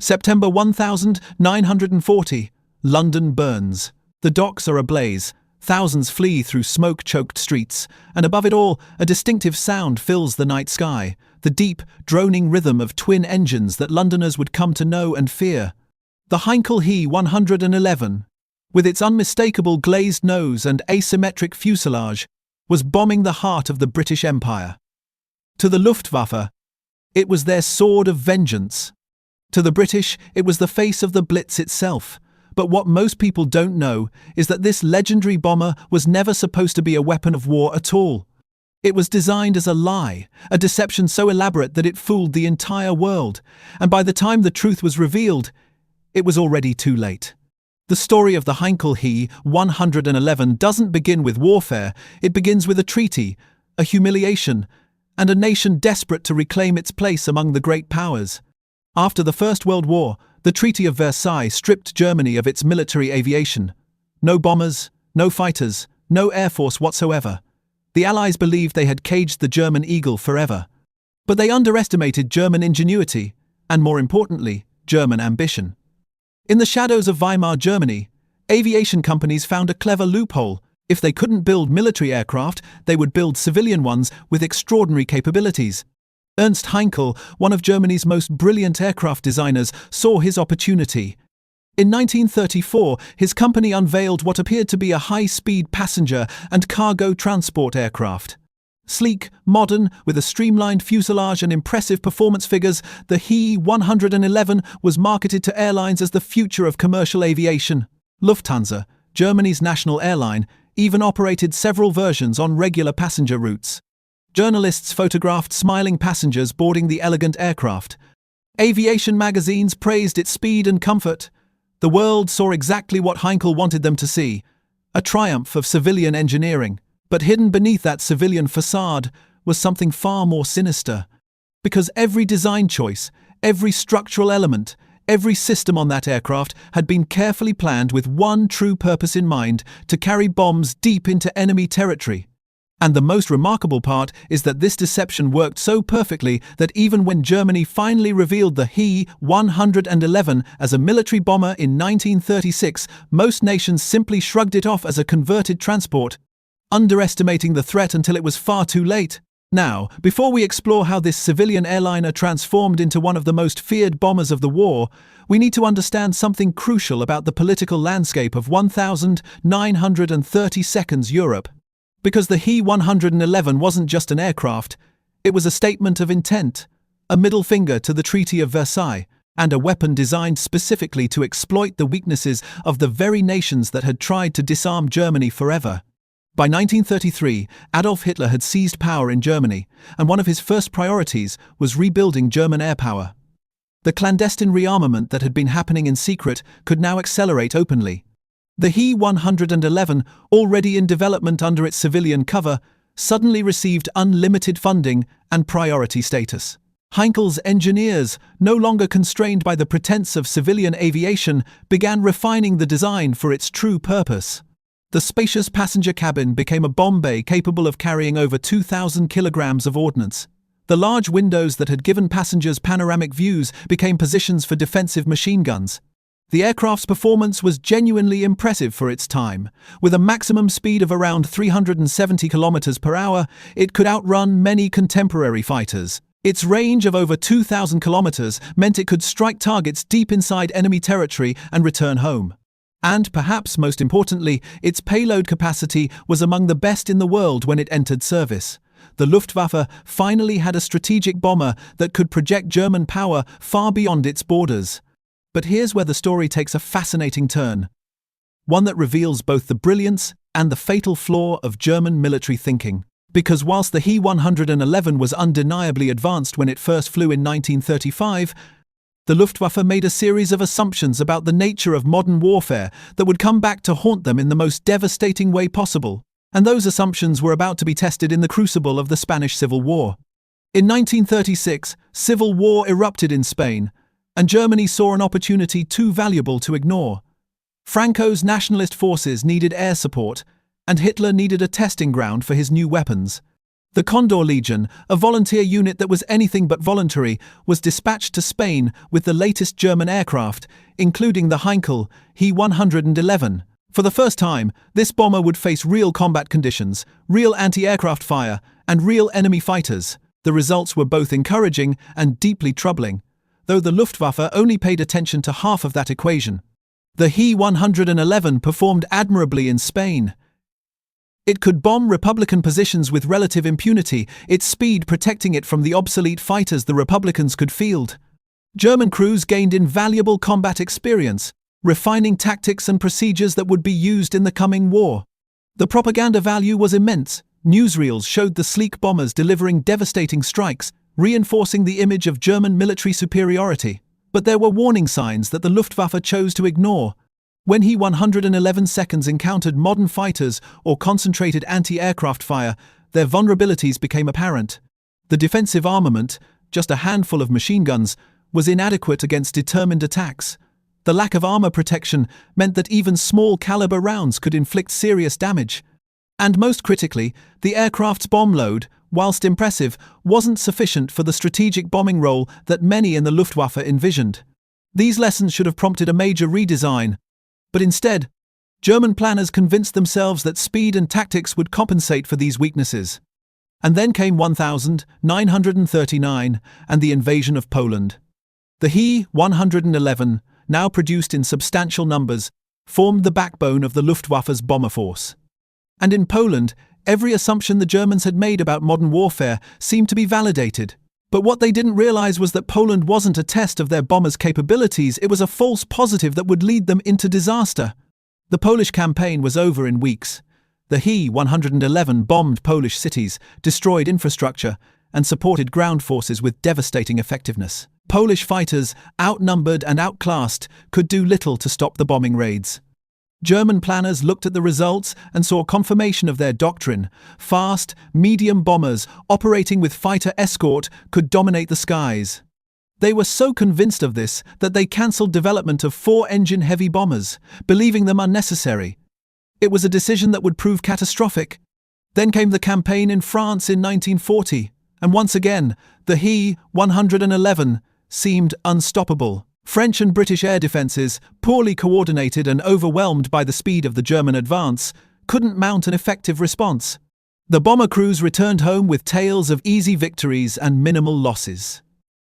September 1940. London burns. The docks are ablaze. Thousands flee through smoke-choked streets, and above it all, a distinctive sound fills the night sky, the deep, droning rhythm of twin engines that Londoners would come to know and fear. The Heinkel He 111, with its unmistakable glazed nose and asymmetric fuselage, was bombing the heart of the British Empire. To the Luftwaffe, it was their sword of vengeance. To the British, it was the face of the Blitz itself. But what most people don't know is that this legendary bomber was never supposed to be a weapon of war at all. It was designed as a lie, a deception so elaborate that it fooled the entire world, and by the time the truth was revealed, it was already too late. The story of the Heinkel He 111 doesn't begin with warfare, it begins with a treaty, a humiliation, and a nation desperate to reclaim its place among the great powers. After the First World War, the Treaty of Versailles stripped Germany of its military aviation. No bombers, no fighters, no air force whatsoever. The Allies believed they had caged the German eagle forever. But they underestimated German ingenuity, and more importantly, German ambition. In the shadows of Weimar Germany, aviation companies found a clever loophole. If they couldn't build military aircraft, they would build civilian ones with extraordinary capabilities. Ernst Heinkel, one of Germany's most brilliant aircraft designers, saw his opportunity. In 1934, his company unveiled what appeared to be a high-speed passenger and cargo transport aircraft. Sleek, modern, with a streamlined fuselage and impressive performance figures, the He 111 was marketed to airlines as the future of commercial aviation. Lufthansa, Germany's national airline, even operated several versions on regular passenger routes. Journalists photographed smiling passengers boarding the elegant aircraft. Aviation magazines praised its speed and comfort. The world saw exactly what Heinkel wanted them to see, a triumph of civilian engineering. But hidden beneath that civilian facade was something far more sinister. Because every design choice, every structural element, every system on that aircraft had been carefully planned with one true purpose in mind: to carry bombs deep into enemy territory. And the most remarkable part is that this deception worked so perfectly that even when Germany finally revealed the He 111 as a military bomber in 1936, most nations simply shrugged it off as a converted transport, underestimating the threat until it was far too late. Now, before we explore how this civilian airliner transformed into one of the most feared bombers of the war, we need to understand something crucial about the political landscape of 1932 Europe. Because the He 111 wasn't just an aircraft, it was a statement of intent, a middle finger to the Treaty of Versailles, and a weapon designed specifically to exploit the weaknesses of the very nations that had tried to disarm Germany forever. By 1933, Adolf Hitler had seized power in Germany, and one of his first priorities was rebuilding German air power. The clandestine rearmament that had been happening in secret could now accelerate openly. The He 111, already in development under its civilian cover, suddenly received unlimited funding and priority status. Heinkel's engineers, no longer constrained by the pretense of civilian aviation, began refining the design for its true purpose. The spacious passenger cabin became a bomb bay capable of carrying over 2,000 kilograms of ordnance. The large windows that had given passengers panoramic views became positions for defensive machine guns. The aircraft's performance was genuinely impressive for its time. With a maximum speed of around 370 kilometers per hour, it could outrun many contemporary fighters. Its range of over 2,000 kilometers meant it could strike targets deep inside enemy territory and return home. And perhaps most importantly, its payload capacity was among the best in the world when it entered service. The Luftwaffe finally had a strategic bomber that could project German power far beyond its borders. But here's where the story takes a fascinating turn. One that reveals both the brilliance and the fatal flaw of German military thinking. Because whilst the He 111 was undeniably advanced when it first flew in 1935, the Luftwaffe made a series of assumptions about the nature of modern warfare that would come back to haunt them in the most devastating way possible. And those assumptions were about to be tested in the crucible of the Spanish Civil War. In 1936, civil war erupted in Spain, and Germany saw an opportunity too valuable to ignore. Franco's nationalist forces needed air support, and Hitler needed a testing ground for his new weapons. The Condor Legion, a volunteer unit that was anything but voluntary, was dispatched to Spain with the latest German aircraft, including the Heinkel He 111. For the first time, this bomber would face real combat conditions, real anti-aircraft fire, and real enemy fighters. The results were both encouraging and deeply troubling, though the Luftwaffe only paid attention to half of that equation. The He 111 performed admirably in Spain. It could bomb Republican positions with relative impunity, its speed protecting it from the obsolete fighters the Republicans could field. German crews gained invaluable combat experience, refining tactics and procedures that would be used in the coming war. The propaganda value was immense. Newsreels showed the sleek bombers delivering devastating strikes, reinforcing the image of German military superiority. But there were warning signs that the Luftwaffe chose to ignore. When He 111 seconds encountered modern fighters or concentrated anti-aircraft fire, their vulnerabilities became apparent. The defensive armament, just a handful of machine guns, was inadequate against determined attacks. The lack of armor protection meant that even small-caliber rounds could inflict serious damage. And most critically, the aircraft's bomb load, whilst impressive, wasn't sufficient for the strategic bombing role that many in the Luftwaffe envisioned. These lessons should have prompted a major redesign. But instead, German planners convinced themselves that speed and tactics would compensate for these weaknesses. And then came 1939 and the invasion of Poland. The He 111, now produced in substantial numbers, formed the backbone of the Luftwaffe's bomber force. And in Poland, every assumption the Germans had made about modern warfare seemed to be validated. But what they didn't realize was that Poland wasn't a test of their bombers' capabilities, it was a false positive that would lead them into disaster. The Polish campaign was over in weeks. The He 111 bombed Polish cities, destroyed infrastructure, and supported ground forces with devastating effectiveness. Polish fighters, outnumbered and outclassed, could do little to stop the bombing raids. German planners looked at the results and saw confirmation of their doctrine. Fast, medium bombers operating with fighter escort could dominate the skies. They were so convinced of this that they cancelled development of 4-engine heavy bombers, believing them unnecessary. It was a decision that would prove catastrophic. Then came the campaign in France in 1940, and once again, the He 111 seemed unstoppable. French and British air defences, poorly coordinated and overwhelmed by the speed of the German advance, couldn't mount an effective response. The bomber crews returned home with tales of easy victories and minimal losses.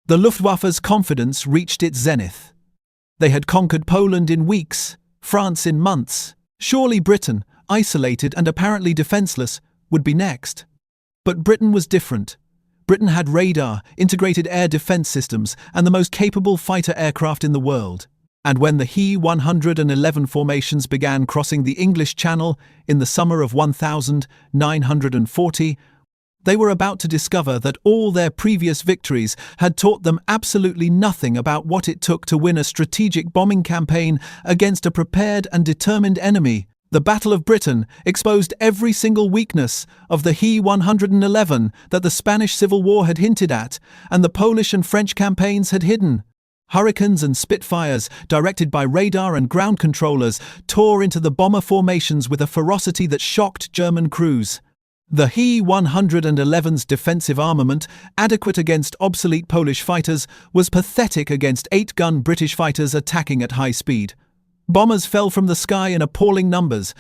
The Luftwaffe's confidence reached its zenith. They had conquered Poland in weeks, France in months. Surely Britain, isolated and apparently defenceless, would be next. But Britain was different. Britain had radar, integrated air defense systems, and the most capable fighter aircraft in the world. And when the He 111 formations began crossing the English Channel in the summer of 1940, they were about to discover that all their previous victories had taught them absolutely nothing about what it took to win a strategic bombing campaign against a prepared and determined enemy. The Battle of Britain exposed every single weakness of the He 111 that the Spanish Civil War had hinted at, and the Polish and French campaigns had hidden. Hurricanes and Spitfires, directed by radar and ground controllers, tore into the bomber formations with a ferocity that shocked German crews. The He 111's defensive armament, adequate against obsolete Polish fighters, was pathetic against 8-gun British fighters attacking at high speed. Bombers fell from the sky in appalling numbers.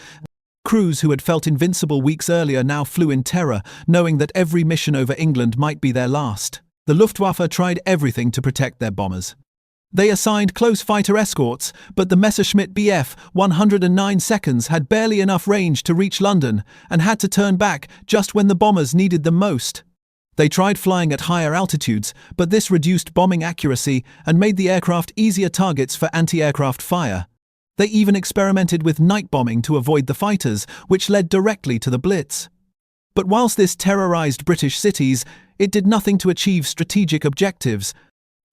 Crews who had felt invincible weeks earlier now flew in terror, knowing that every mission over England might be their last. The Luftwaffe tried everything to protect their bombers. They assigned close fighter escorts, but the Messerschmitt Bf 109 seconds had barely enough range to reach London and had to turn back just when the bombers needed them most. They tried flying at higher altitudes, but this reduced bombing accuracy and made the aircraft easier targets for anti-aircraft fire. They even experimented with night bombing to avoid the fighters, which led directly to the Blitz. But whilst this terrorised British cities, it did nothing to achieve strategic objectives.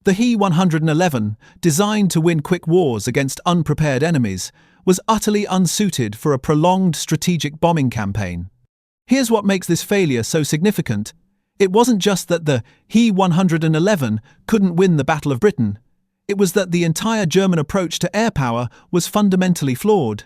The He 111, designed to win quick wars against unprepared enemies, was utterly unsuited for a prolonged strategic bombing campaign. Here's what makes this failure so significant. It wasn't just that the He 111 couldn't win the Battle of Britain. It was that the entire German approach to air power was fundamentally flawed.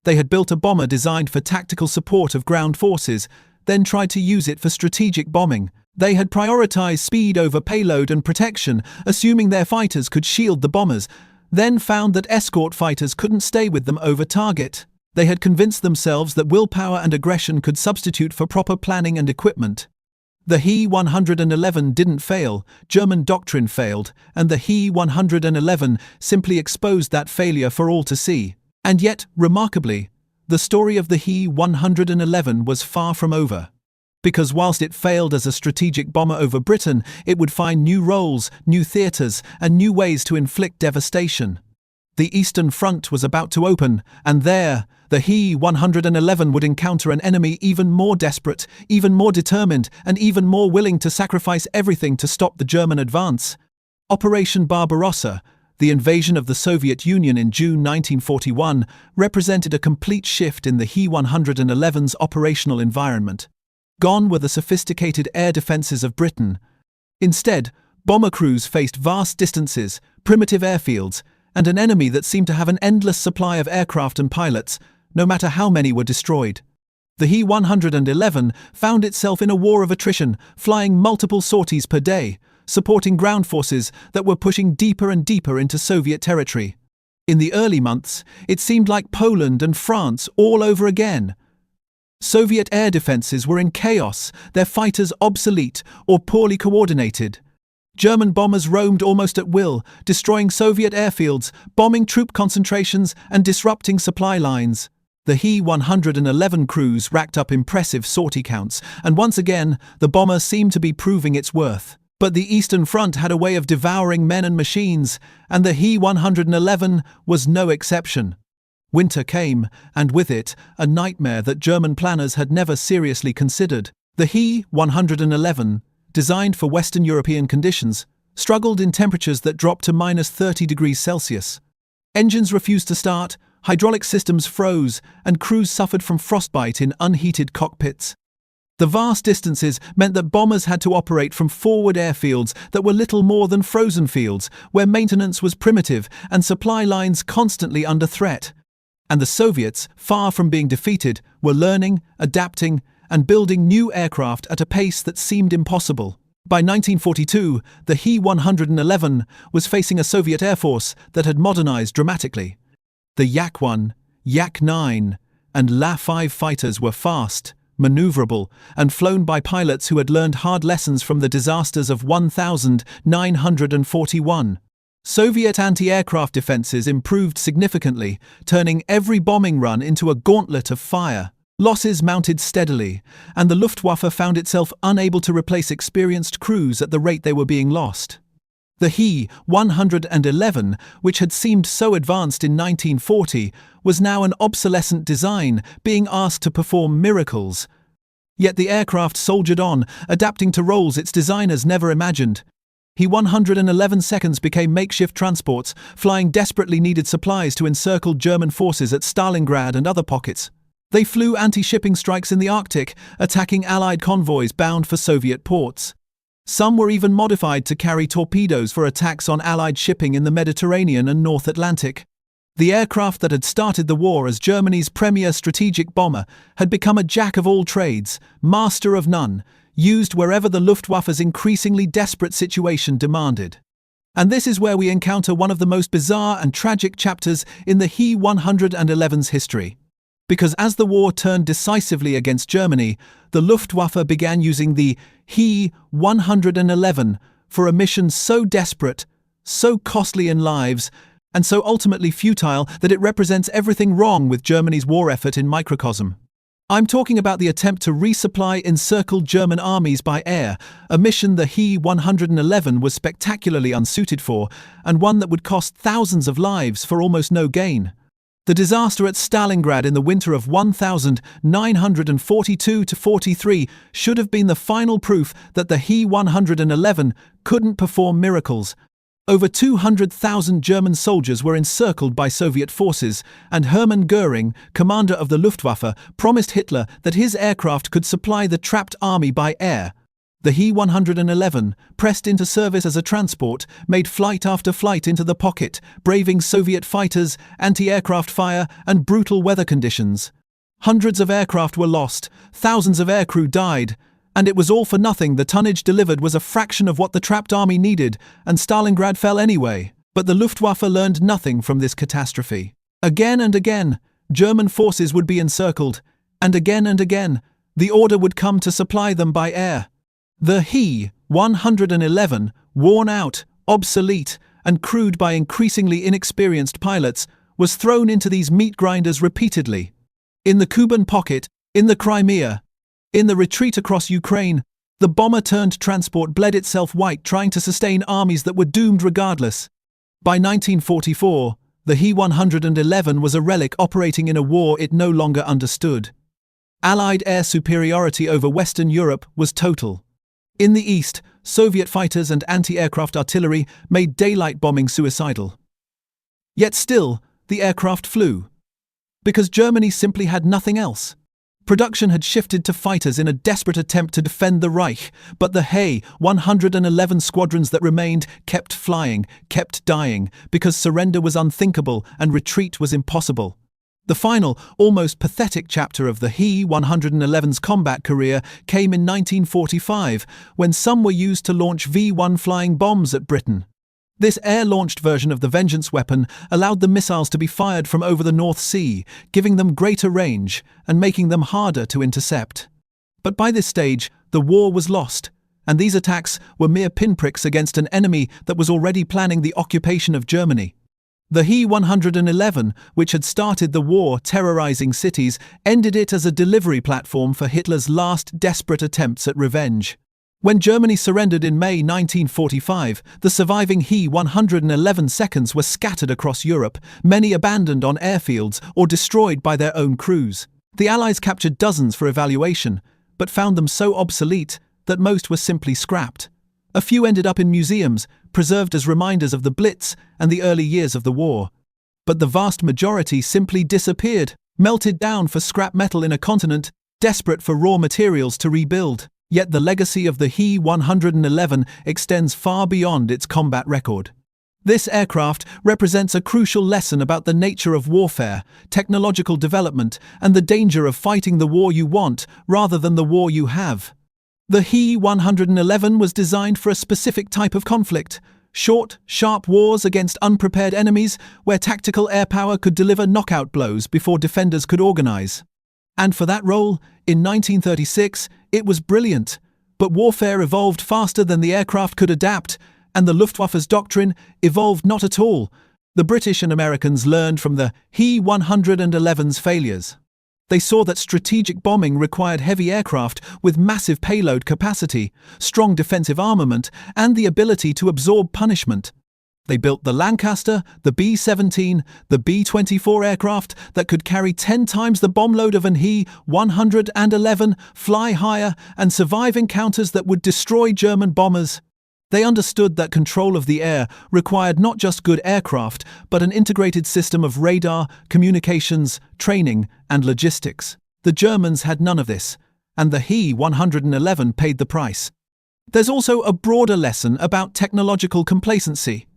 They had built a bomber designed for tactical support of ground forces then tried to use it for strategic bombing. They had prioritized speed over payload and protection, assuming their fighters could shield the bombers, then found that escort fighters couldn't stay with them over target. They had convinced themselves that willpower and aggression could substitute for proper planning and equipment. The He 111 didn't fail, German doctrine failed, and the He 111 simply exposed that failure for all to see. And yet, remarkably, the story of the He 111 was far from over. Because whilst it failed as a strategic bomber over Britain, it would find new roles, new theatres, and new ways to inflict devastation. The Eastern Front was about to open, and there, the He 111 would encounter an enemy even more desperate, even more determined, and even more willing to sacrifice everything to stop the German advance. Operation Barbarossa, the invasion of the Soviet Union in June 1941, represented a complete shift in the He 111's operational environment. Gone were the sophisticated air defences of Britain. Instead, bomber crews faced vast distances, primitive airfields, and an enemy that seemed to have an endless supply of aircraft and pilots, no matter how many were destroyed. The He 111 found itself in a war of attrition, flying multiple sorties per day, supporting ground forces that were pushing deeper and deeper into Soviet territory. In the early months, it seemed like Poland and France all over again. Soviet air defences were in chaos, their fighters obsolete or poorly coordinated. German bombers roamed almost at will, destroying Soviet airfields, bombing troop concentrations, and disrupting supply lines. The He 111 crews racked up impressive sortie counts, and once again, the bomber seemed to be proving its worth. But the Eastern Front had a way of devouring men and machines, and the He 111 was no exception. Winter came, and with it, a nightmare that German planners had never seriously considered. The He 111, designed for Western European conditions, struggled in temperatures that dropped to -30 degrees Celsius. Engines refused to start, hydraulic systems froze, and crews suffered from frostbite in unheated cockpits. The vast distances meant that bombers had to operate from forward airfields that were little more than frozen fields, where maintenance was primitive and supply lines constantly under threat. And the Soviets, far from being defeated, were learning, adapting, and building new aircraft at a pace that seemed impossible. By 1942, the He 111 was facing a Soviet Air Force that had modernized dramatically. The Yak-1, Yak-9, and La-5 fighters were fast, maneuverable, and flown by pilots who had learned hard lessons from the disasters of 1941. Soviet anti-aircraft defenses improved significantly, turning every bombing run into a gauntlet of fire. Losses mounted steadily, and the Luftwaffe found itself unable to replace experienced crews at the rate they were being lost. The He 111, which had seemed so advanced in 1940, was now an obsolescent design, being asked to perform miracles. Yet the aircraft soldiered on, adapting to roles its designers never imagined. He 111 seconds became makeshift transports, flying desperately needed supplies to encircle German forces at Stalingrad and other pockets. They flew anti-shipping strikes in the Arctic, attacking Allied convoys bound for Soviet ports. Some were even modified to carry torpedoes for attacks on Allied shipping in the Mediterranean and North Atlantic. The aircraft that had started the war as Germany's premier strategic bomber had become a jack of all trades, master of none, used wherever the Luftwaffe's increasingly desperate situation demanded. And this is where we encounter one of the most bizarre and tragic chapters in the He 111's history. Because as the war turned decisively against Germany, the Luftwaffe began using the He 111 for a mission so desperate, so costly in lives, and so ultimately futile that it represents everything wrong with Germany's war effort in microcosm. I'm talking about the attempt to resupply encircled German armies by air, a mission the He 111 was spectacularly unsuited for, and one that would cost thousands of lives for almost no gain. The disaster at Stalingrad in the winter of 1942-43 should have been the final proof that the He 111 couldn't perform miracles. Over 200,000 German soldiers were encircled by Soviet forces, and Hermann Göring, commander of the Luftwaffe, promised Hitler that his aircraft could supply the trapped army by air. The He 111, pressed into service as a transport, made flight after flight into the pocket, braving Soviet fighters, anti-aircraft fire, and brutal weather conditions. Hundreds of aircraft were lost, thousands of aircrew died, and it was all for nothing. The tonnage delivered was a fraction of what the trapped army needed, and Stalingrad fell anyway. But the Luftwaffe learned nothing from this catastrophe. Again and again, German forces would be encircled, and again, the order would come to supply them by air. The He 111, worn out, obsolete, and crewed by increasingly inexperienced pilots, was thrown into these meat grinders repeatedly. In the Kuban pocket, in the Crimea, in the retreat across Ukraine, the bomber-turned transport bled itself white trying to sustain armies that were doomed regardless. By 1944, the He 111 was a relic operating in a war it no longer understood. Allied air superiority over Western Europe was total. In the east, Soviet fighters and anti-aircraft artillery made daylight bombing suicidal. Yet still, the aircraft flew. Because Germany simply had nothing else. Production had shifted to fighters in a desperate attempt to defend the Reich, but the He 111 squadrons that remained kept flying, kept dying, because surrender was unthinkable and retreat was impossible. The final, almost pathetic chapter of the He 111's combat career came in 1945, when some were used to launch V-1 flying bombs at Britain. This air-launched version of the Vengeance weapon allowed the missiles to be fired from over the North Sea, giving them greater range and making them harder to intercept. But by this stage, the war was lost, and these attacks were mere pinpricks against an enemy that was already planning the occupation of Germany. The He 111, which had started the war terrorizing cities, ended it as a delivery platform for Hitler's last desperate attempts at revenge. When Germany surrendered in May 1945, the surviving He 111 seconds were scattered across Europe, many abandoned on airfields or destroyed by their own crews. The Allies captured dozens for evaluation, but found them so obsolete that most were simply scrapped. A few ended up in museums, preserved as reminders of the Blitz and the early years of the war. But the vast majority simply disappeared, melted down for scrap metal in a continent desperate for raw materials to rebuild. Yet the legacy of the He 111 extends far beyond its combat record. This aircraft represents a crucial lesson about the nature of warfare, technological development, and the danger of fighting the war you want rather than the war you have. The He 111 was designed for a specific type of conflict: short, sharp wars against unprepared enemies where tactical air power could deliver knockout blows before defenders could organize. And for that role, in 1936, it was brilliant. But warfare evolved faster than the aircraft could adapt, and the Luftwaffe's doctrine evolved not at all. The British and Americans learned from the He 111's failures. They saw that strategic bombing required heavy aircraft with massive payload capacity, strong defensive armament, and the ability to absorb punishment. They built the Lancaster, the B-17, the B-24 aircraft that could carry 10 times the bomb load of an He 111, fly higher, and survive encounters that would destroy German bombers. They understood that control of the air required not just good aircraft, but an integrated system of radar, communications, training, and logistics. The Germans had none of this, and the He 111 paid the price. There's also a broader lesson about technological complacency.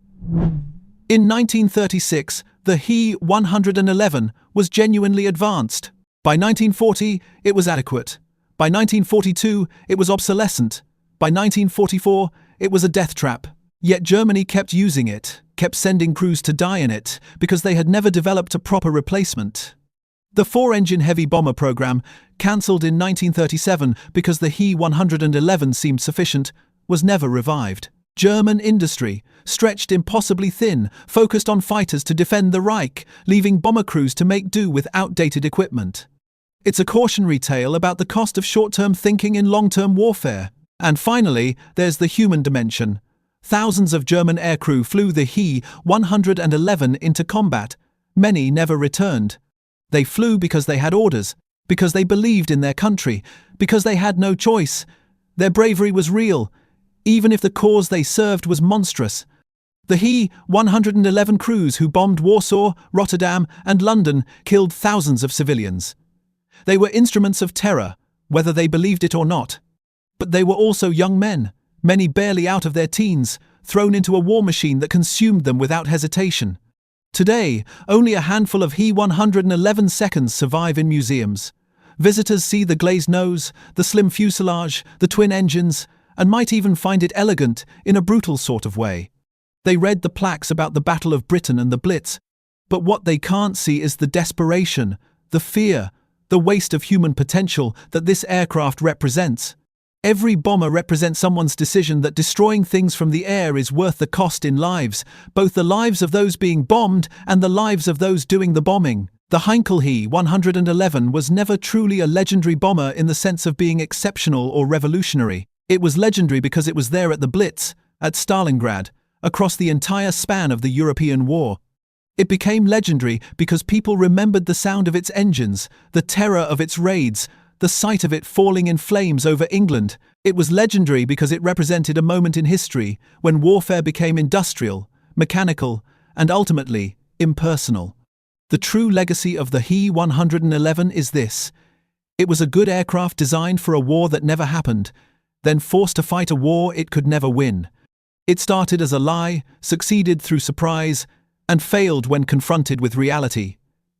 In 1936, the He 111 was genuinely advanced. By 1940, it was adequate. By 1942, it was obsolescent. By 1944, it was a death trap. Yet Germany kept using it, kept sending crews to die in it, because they had never developed a proper replacement. The four-engine heavy bomber program, cancelled in 1937 because the He 111 seemed sufficient, was never revived. German industry, stretched impossibly thin, focused on fighters to defend the Reich, leaving bomber crews to make do with outdated equipment. It's a cautionary tale about the cost of short-term thinking in long-term warfare. And finally, there's the human dimension. Thousands of German aircrew flew the He 111 into combat. Many never returned. They flew because they had orders, because they believed in their country, because they had no choice. Their bravery was real, even if the cause they served was monstrous. The He 111 crews who bombed Warsaw, Rotterdam, and London killed thousands of civilians. They were instruments of terror, whether they believed it or not. But they were also young men, many barely out of their teens, thrown into a war machine that consumed them without hesitation. Today, only a handful of He-111 seconds survive in museums. Visitors see the glazed nose, the slim fuselage, the twin engines, and might even find it elegant in a brutal sort of way. They read the plaques about the Battle of Britain and the Blitz, but what they can't see is the desperation, the fear, the waste of human potential that this aircraft represents. Every bomber represents someone's decision that destroying things from the air is worth the cost in lives, both the lives of those being bombed and the lives of those doing the bombing. The Heinkel He 111 was never truly a legendary bomber in the sense of being exceptional or revolutionary. It was legendary because it was there at the Blitz, at Stalingrad, across the entire span of the European war. It became legendary because people remembered the sound of its engines, the terror of its raids, the sight of it falling in flames over England. It was legendary because it represented a moment in history when warfare became industrial, mechanical, and ultimately impersonal. The true legacy of the He-111 is this: it was a good aircraft designed for a war that never happened, then forced to fight a war it could never win. It started as a lie, succeeded through surprise, and failed when confronted with reality.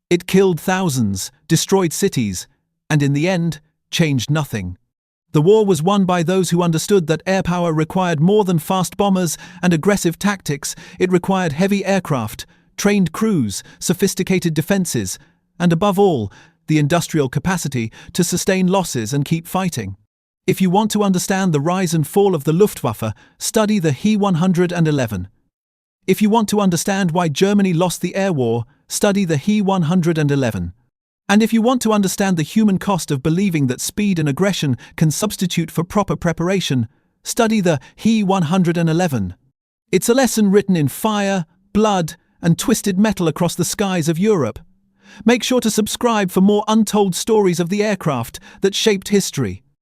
It killed thousands, destroyed cities, and in the end, changed nothing. The war was won by those who understood that air power required more than fast bombers and aggressive tactics. It required heavy aircraft, trained crews, sophisticated defenses, and above all, the industrial capacity to sustain losses and keep fighting. If you want to understand the rise and fall of the Luftwaffe, study the He-111. If you want to understand why Germany lost the air war, study the He-111. And if you want to understand the human cost of believing that speed and aggression can substitute for proper preparation, study the He-111. It's a lesson written in fire, blood, and twisted metal across the skies of Europe. Make sure to subscribe for more untold stories of the aircraft that shaped history.